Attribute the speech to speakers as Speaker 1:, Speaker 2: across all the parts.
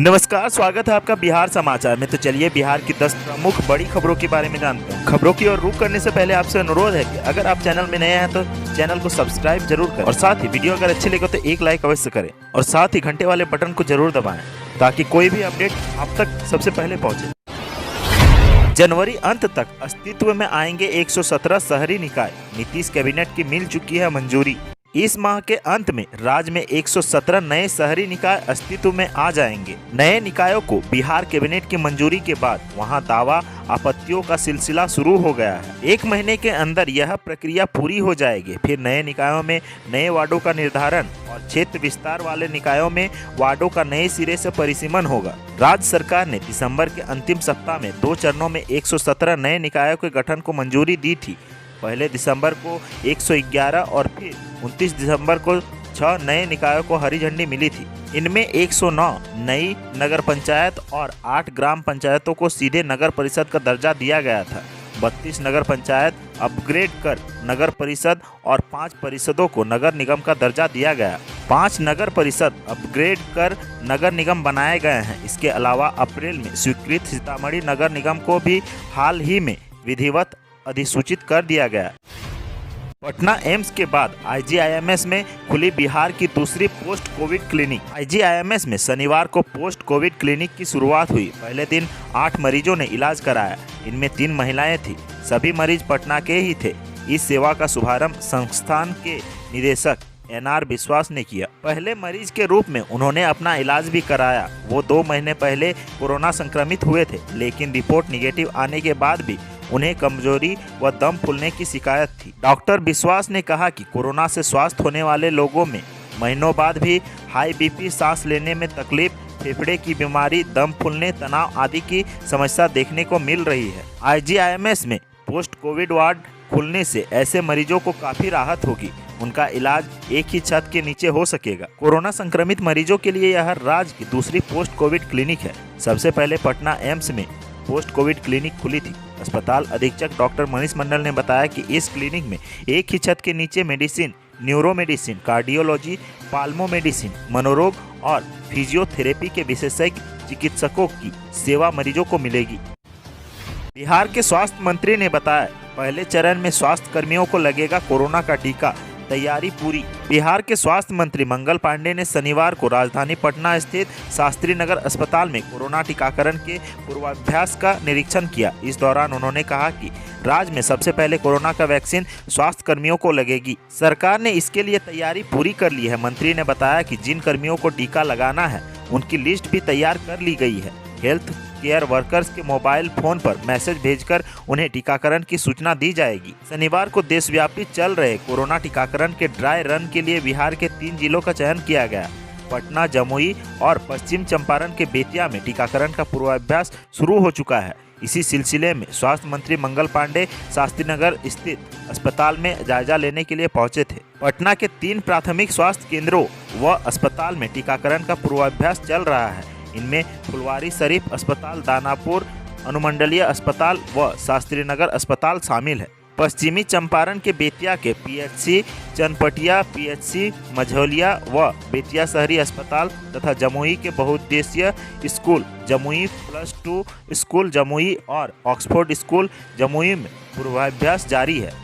Speaker 1: नमस्कार, स्वागत है आपका बिहार समाचार में। तो चलिए बिहार की 10 प्रमुख बड़ी खबरों के बारे में जानते हैं। खबरों की ओर रुख करने से पहले आपसे अनुरोध है कि अगर आप चैनल में नए हैं तो चैनल को सब्सक्राइब जरूर करें और साथ ही वीडियो अगर अच्छी लगे तो एक लाइक अवश्य करें और साथ ही घंटे वाले बटन को जरूर दबाएं ताकि कोई भी अपडेट आप तक सबसे पहले पहुंचे। जनवरी अंत तक अस्तित्व में आएंगे 117 शहरी निकाय, नीतीश कैबिनेट की मिल चुकी है मंजूरी। इस माह के अंत में राज्य में 117 नए शहरी निकाय अस्तित्व में आ जाएंगे। नए निकायों को बिहार कैबिनेट की मंजूरी के बाद वहां दावा आपत्तियों का सिलसिला शुरू हो गया है। 1 महीने के अंदर यह प्रक्रिया पूरी हो जाएगी। फिर नए निकायों में नए वार्डों का निर्धारण और क्षेत्र विस्तार वाले निकायों में वार्डों का नए सिरे से परिसीमन होगा। राज्य सरकार ने दिसंबर के अंतिम सप्ताह में 2 चरणों में 117 नए निकायों के गठन को मंजूरी दी थी। पहले दिसंबर को 111 और फिर 29 दिसंबर को 6 नए निकायों को हरी झंडी मिली थी। इनमें 109 नई नगर पंचायत और 8 ग्राम पंचायतों को सीधे नगर परिषद का दर्जा दिया गया था। 32 नगर पंचायत अपग्रेड कर नगर परिषद और 5 परिषदों को नगर निगम का दर्जा दिया गया। 5 नगर परिषद अपग्रेड कर नगर निगम बनाए गए हैं। इसके अलावा अप्रैल में स्वीकृत सीतामढ़ी नगर निगम को भी हाल ही में विधिवत अधिसूचित कर दिया गया। पटना एम्स के बाद आईजीआईएमएस में खुली बिहार की दूसरी पोस्ट कोविड क्लिनिक। आईजीआईएमएस में शनिवार को पोस्ट कोविड क्लिनिक की शुरुआत हुई। पहले दिन 8 मरीजों ने इलाज कराया। इनमें 3 महिलाएं थीं। सभी मरीज पटना के ही थे। इस सेवा का शुभारंभ संस्थान के निदेशक एनआर विश्वास ने किया। पहले मरीज के रूप में उन्होंने अपना इलाज भी कराया। वो 2 महीने पहले कोरोना संक्रमित हुए थे, लेकिन रिपोर्ट निगेटिव आने के बाद भी उन्हें कमजोरी व दम फूलने की शिकायत थी। डॉक्टर विश्वास ने कहा कि कोरोना से स्वस्थ होने वाले लोगों में महीनों बाद भी हाई बीपी, सांस लेने में तकलीफ, फेफड़े की बीमारी, दम फूलने, तनाव आदि की समस्या देखने को मिल रही है। आईजीआईएमएस में पोस्ट कोविड वार्ड खुलने से ऐसे मरीजों को काफी राहत होगी। उनका इलाज एक ही छत के नीचे हो सकेगा। कोरोना संक्रमित मरीजों के लिए यह राज्य की दूसरी पोस्ट कोविड क्लिनिक है। सबसे पहले पटना एम्स में पोस्ट कोविड क्लिनिक खुली थी। अस्पताल अधीक्षक डॉक्टर मनीष मंडल ने बताया कि इस क्लिनिक में एक ही छत के नीचे medicine, neuro medicine, cardiology, palmo medicine, मनोरोग और फिजियोथेरेपी के विशेषज्ञ चिकित्सकों की सेवा मरीजों को मिलेगी। बिहार के स्वास्थ्य मंत्री ने बताया, पहले चरण में स्वास्थ्य कर्मियों को लगेगा कोरोना का टीका, तैयारी पूरी। बिहार के स्वास्थ्य मंत्री मंगल पांडे ने शनिवार को राजधानी पटना स्थित शास्त्री नगर अस्पताल में कोरोना टीकाकरण के पूर्वाभ्यास का निरीक्षण किया। इस दौरान उन्होंने कहा कि राज्य में सबसे पहले कोरोना का वैक्सीन स्वास्थ्य कर्मियों को लगेगी। सरकार ने इसके लिए तैयारी पूरी कर ली है। मंत्री ने बताया कि जिन कर्मियों को टीका लगाना है उनकी लिस्ट भी तैयार कर ली गई है। हेल्थ केयर वर्कर्स के मोबाइल फोन पर मैसेज भेजकर उन्हें टीकाकरण की सूचना दी जाएगी। शनिवार को देशव्यापी चल रहे कोरोना टीकाकरण के ड्राई रन के लिए बिहार के 3 जिलों का चयन किया गया। पटना, जमुई और पश्चिम चंपारण के बेतिया में टीकाकरण का पूर्वाभ्यास शुरू हो चुका है। इसी सिलसिले में स्वास्थ्य मंत्री मंगल पांडे शास्त्री नगर स्थित अस्पताल में जायजा लेने के लिए पहुंचे थे। पटना के 3 प्राथमिक स्वास्थ्य केंद्रों व अस्पताल में टीकाकरण का पूर्वाभ्यास चल रहा है। इनमें फुलवारी शरीफ अस्पताल, दानापुर अनुमंडलीय अस्पताल व शास्त्री नगर अस्पताल शामिल है। पश्चिमी चंपारण के बेतिया के पीएचसी, चनपटिया पीएचसी, मझौलिया व बेतिया शहरी अस्पताल तथा जमुई के बहुउद्देशीय स्कूल जमुई +2 स्कूल जमुई और ऑक्सफोर्ड स्कूल जमुई में पूर्वाभ्यास जारी है।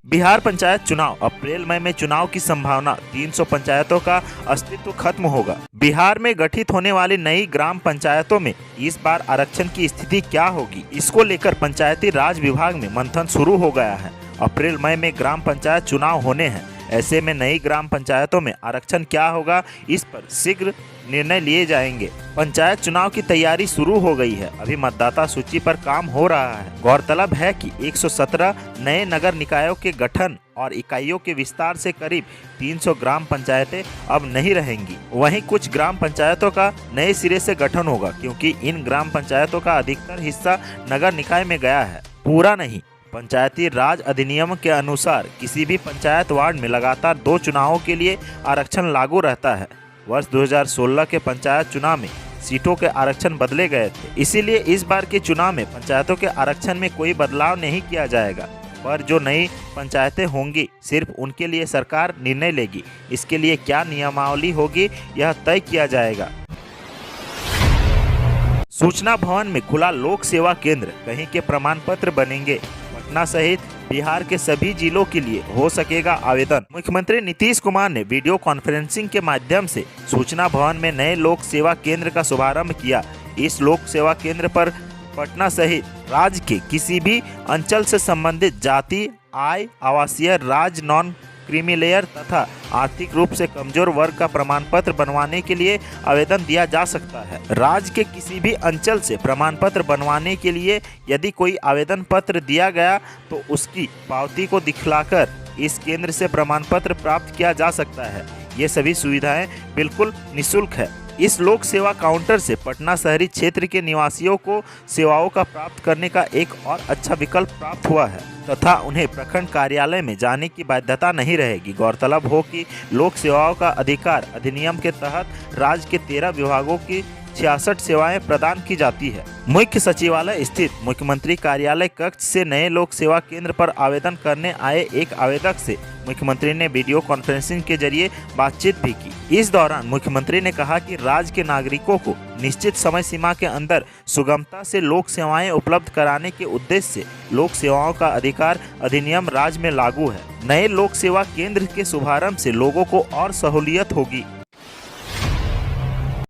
Speaker 1: बिहार पंचायत चुनाव, अप्रैल मई में चुनाव की संभावना। 300 पंचायतों का अस्तित्व खत्म होगा। बिहार में गठित होने वाली नई ग्राम पंचायतों में इस बार आरक्षण की स्थिति क्या होगी, इसको लेकर पंचायती राज विभाग में मंथन शुरू हो गया है। अप्रैल मई में ग्राम पंचायत चुनाव होने हैं। ऐसे में नई ग्राम पंचायतों में आरक्षण क्या होगा, इस पर शीघ्र निर्णय लिए जाएंगे। पंचायत चुनाव की तैयारी शुरू हो गई है। अभी मतदाता सूची पर काम हो रहा है। गौरतलब है कि 117 नए नगर निकायों के गठन और इकाइयों के विस्तार से करीब 300 ग्राम पंचायतें अब नहीं रहेंगी। वहीं कुछ ग्राम पंचायतों का नए सिरे से गठन होगा, क्योंकि इन ग्राम पंचायतों का अधिकतर हिस्सा नगर निकाय में गया है, पूरा नहीं। पंचायती राज अधिनियम के अनुसार किसी भी पंचायत वार्ड में लगातार 2 चुनावों के लिए आरक्षण लागू रहता है। वर्ष 2016 के पंचायत चुनाव में सीटों के आरक्षण बदले गए थे, इसीलिए इस बार के चुनाव में पंचायतों के आरक्षण में कोई बदलाव नहीं किया जाएगा। पर जो नई पंचायतें होंगी सिर्फ उनके लिए सरकार निर्णय लेगी। इसके लिए क्या नियमावली होगी यह तय किया जाएगा। सूचना भवन में खुला लोक सेवा केंद्र, कहीं के प्रमाण पत्र बनेंगे। पटना सहित बिहार के सभी जिलों के लिए हो सकेगा आवेदन। मुख्यमंत्री नीतीश कुमार ने वीडियो कॉन्फ्रेंसिंग के माध्यम से सूचना भवन में नए लोक सेवा केंद्र का शुभारंभ किया। इस लोक सेवा केंद्र पर पटना सहित राज्य के किसी भी अंचल से संबंधित जाति, आय, आवासीय, राज्य, नॉन क्रीमी लेयर तथा आर्थिक रूप से कमजोर वर्ग का प्रमाण पत्र बनवाने के लिए आवेदन दिया जा सकता है। राज्य के किसी भी अंचल से प्रमाण पत्र बनवाने के लिए यदि कोई आवेदन पत्र दिया गया तो उसकी पावती को दिखलाकर इस केंद्र से प्रमाण पत्र प्राप्त किया जा सकता है। ये सभी सुविधाएं बिल्कुल निःशुल्क है। इस लोक सेवा काउंटर से पटना शहरी क्षेत्र के निवासियों को सेवाओं का प्राप्त करने का एक और अच्छा विकल्प प्राप्त हुआ है तथा उन्हें प्रखंड कार्यालय में जाने की बाध्यता नहीं रहेगी। गौरतलब हो कि लोक सेवाओं का अधिकार अधिनियम के तहत राज्य के 13 विभागों की 66 सेवाएं प्रदान की जाती है। मुख्य सचिवालय स्थित मुख्यमंत्री कार्यालय कक्ष से नए लोक सेवा केंद्र पर आवेदन करने आए एक आवेदक से मुख्यमंत्री ने वीडियो कॉन्फ्रेंसिंग के जरिए बातचीत भी की। इस दौरान मुख्यमंत्री ने कहा कि राज्य के नागरिकों को निश्चित समय सीमा के अंदर सुगमता से लोक सेवाएं उपलब्ध कराने के उद्देश्य से लोक सेवाओं का अधिकार अधिनियम राज्य में लागू है। नए लोक सेवा केंद्र के शुभारंभ से लोगों को और सहूलियत होगी।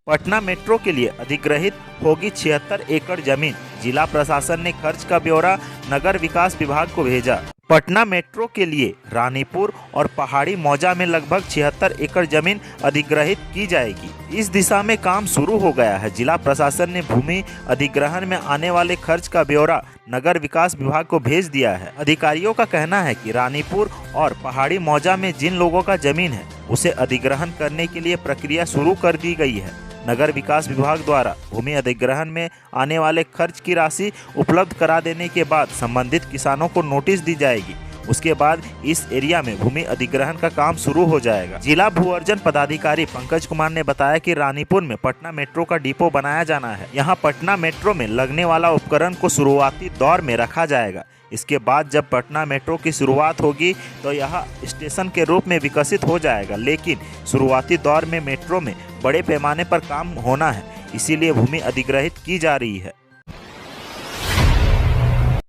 Speaker 1: पटना मेट्रो के लिए अधिग्रहित होगी 76 एकड़ जमीन। जिला प्रशासन ने खर्च का ब्यौरा नगर विकास विभाग को भेजा। पटना मेट्रो के लिए रानीपुर और पहाड़ी मौजा में लगभग 76 एकड़ जमीन अधिग्रहित की जाएगी। इस दिशा में काम शुरू हो गया है। जिला प्रशासन ने भूमि अधिग्रहण में आने वाले खर्च का ब्यौरा नगर विकास विभाग को भेज दिया है। अधिकारियों का कहना है कि रानीपुर और पहाड़ी मौजा में जिन लोगों का जमीन है उसे अधिग्रहण करने के लिए प्रक्रिया शुरू कर दी गई है। नगर विकास विभाग द्वारा भूमि अधिग्रहण में आने वाले खर्च की राशि उपलब्ध करा देने के बाद संबंधित किसानों को नोटिस दी जाएगी। उसके बाद इस एरिया में भूमि अधिग्रहण का काम शुरू हो जाएगा। जिला भू अर्जन पदाधिकारी पंकज कुमार ने बताया कि रानीपुर में पटना मेट्रो का डिपो बनाया जाना है। यहाँ पटना मेट्रो में लगने वाला उपकरण को शुरुआती दौर में रखा जाएगा। इसके बाद जब पटना मेट्रो की शुरुआत होगी तो यह स्टेशन के रूप में विकसित हो जाएगा, लेकिन शुरुआती दौर में मेट्रो में बड़े पैमाने पर काम होना है, इसीलिए भूमि अधिग्रहित की जा रही है।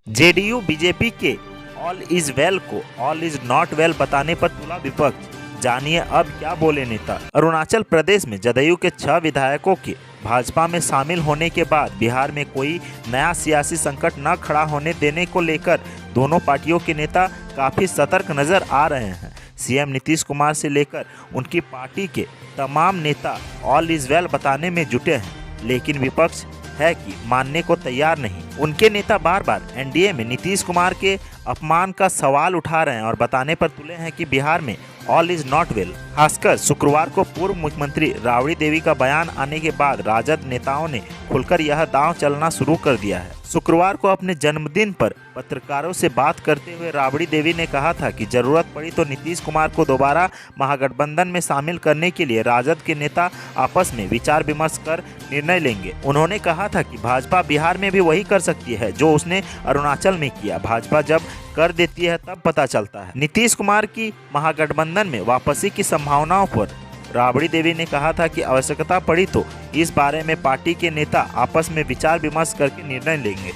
Speaker 1: जेडीयू बीजेपी के ऑल इज वेल को ऑल इज नॉट वेल बताने पर तुला विपक्ष। जानिए अब क्या बोले नेता। अरुणाचल प्रदेश में जदयू के 6 विधायकों के भाजपा में शामिल होने के बाद बिहार में कोई नया सियासी संकट न खड़ा होने देने को लेकर दोनों पार्टियों के नेता काफी सतर्क नजर आ रहे हैं। सीएम नीतीश कुमार से लेकर उनकी पार्टी के तमाम नेता ऑल इज वेल बताने में जुटे हैं, लेकिन विपक्ष है कि मानने को तैयार नहीं। उनके नेता बार बार एनडीए में नीतीश कुमार के अपमान का सवाल उठा रहे हैं और बताने पर तुले हैं कि बिहार में ऑल इज नॉट वेल। खासकर शुक्रवार को पूर्व मुख्यमंत्री राबड़ी देवी का बयान आने के बाद राजद नेताओं ने खुलकर यह दांव चलना शुरू कर दिया है। शुक्रवार को अपने जन्मदिन पर पत्रकारों से बात करते हुए राबड़ी देवी ने कहा था कि जरूरत पड़ी तो नीतीश कुमार को दोबारा महागठबंधन में शामिल करने के लिए राजद के नेता आपस में विचार विमर्श कर निर्णय लेंगे। उन्होंने कहा था कि भाजपा बिहार में भी वही कर सकती है जो उसने अरुणाचल में किया। भाजपा जब कर देती है तब पता चलता है। नीतीश कुमार की महागठबंधन में वापसी की संभावनाओं पर राबड़ी देवी ने कहा था कि आवश्यकता पड़ी तो इस बारे में पार्टी के नेता आपस में विचार विमर्श करके निर्णय लेंगे।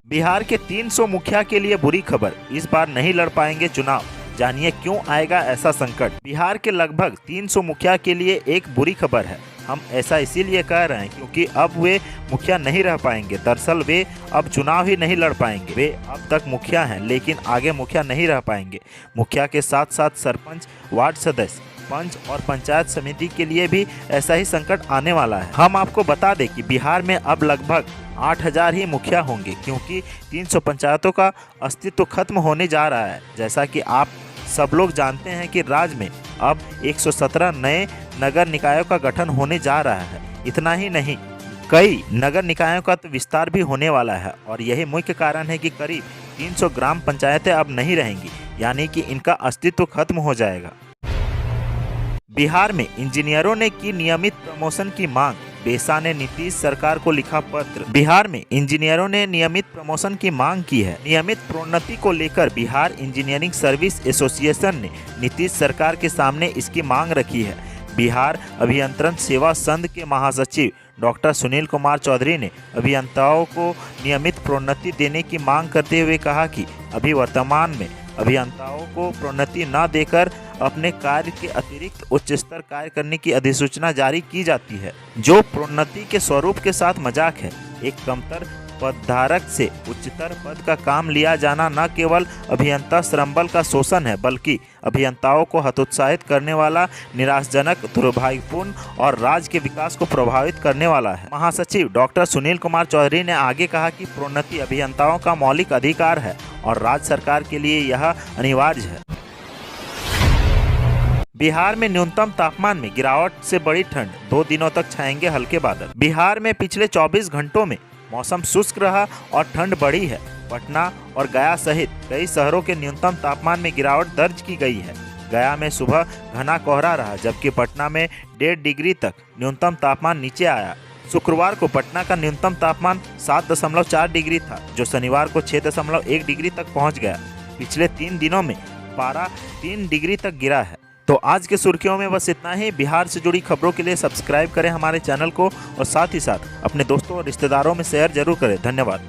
Speaker 1: बिहार के 300 मुखिया के लिए बुरी खबर, इस बार नहीं लड़ पाएंगे चुनाव। जानिए क्यों आएगा ऐसा संकट। बिहार के लगभग 300 मुखिया के लिए एक बुरी खबर है। हम ऐसा इसीलिए कह रहे हैं क्योंकि अब वे मुखिया नहीं रह पाएंगे। दरअसल वे अब चुनाव ही नहीं लड़ पाएंगे। वे अब तक मुखिया हैं लेकिन आगे मुखिया नहीं रह पाएंगे। मुखिया के साथ साथ सरपंच, वार्ड सदस्य, पंच और पंचायत समिति के लिए भी ऐसा ही संकट आने वाला है। हम आपको बता दें कि बिहार में अब लगभग 8000 ही मुखिया होंगे क्योंकि 300 पंचायतों का अस्तित्व खत्म होने जा रहा है। जैसा कि आप सब लोग जानते हैं कि राज्य में अब 117 नए नगर निकायों का गठन होने जा रहा है। इतना ही नहीं, कई नगर निकायों का तो विस्तार भी होने वाला है और यही मुख्य कारण है कि करीब 300 ग्राम पंचायतें अब नहीं रहेंगी, यानी कि इनका अस्तित्व खत्म हो जाएगा। बिहार में इंजीनियरों ने की नियमित प्रमोशन की मांग। बेसा ने नीतीश सरकार को लिखा पत्र। बिहार में इंजीनियरों ने नियमित प्रमोशन की मांग की है। नियमित प्रोन्नति को लेकर बिहार इंजीनियरिंग सर्विस एसोसिएशन ने नीतीश सरकार के सामने इसकी मांग रखी है। बिहार अभियंत्रण सेवा संघ के महासचिव डॉक्टर सुनील कुमार चौधरी ने अभियंताओं को नियमित प्रोन्नति देने की मांग करते हुए कहा कि अभी वर्तमान में अभियंताओं को प्रोन्नति न देकर अपने कार्य के अतिरिक्त उच्च स्तर कार्य करने की अधिसूचना जारी की जाती है, जो प्रोन्नति के स्वरूप के साथ मजाक है। एक कमतर पदधारक से उच्चतर पद का काम लिया जाना न केवल अभियंता श्रमबल का शोषण है, बल्कि अभियंताओं को हतोत्साहित करने वाला, निराशाजनक, दुर्भाग्यपूर्ण और राज्य के विकास को प्रभावित करने वाला है। महासचिव डॉक्टर सुनील कुमार चौधरी ने आगे कहा कि प्रोन्नति अभियंताओं का मौलिक अधिकार है और राज्य सरकार के लिए यह अनिवार्य है। बिहार में न्यूनतम तापमान में गिरावट से बड़ी ठंड, 2 दिनों तक छाएंगे हल्के बादल। बिहार में पिछले 24 घंटों में मौसम शुष्क रहा और ठंड बढ़ी है। पटना और गया सहित कई शहरों के न्यूनतम तापमान में गिरावट दर्ज की गई है। गया में सुबह घना कोहरा रहा, जबकि पटना में 1.5 डिग्री तक न्यूनतम तापमान नीचे आया। शुक्रवार को पटना का न्यूनतम तापमान 7.4 डिग्री था, जो शनिवार को 6.1 डिग्री तक पहुंच गया। पिछले 3 दिनों में पारा 3 डिग्री तक गिरा है। तो आज के सुर्खियों में बस इतना ही। बिहार से जुड़ी खबरों के लिए सब्सक्राइब करें हमारे चैनल को और साथ ही साथ अपने दोस्तों और रिश्तेदारों में शेयर जरूर करें। धन्यवाद।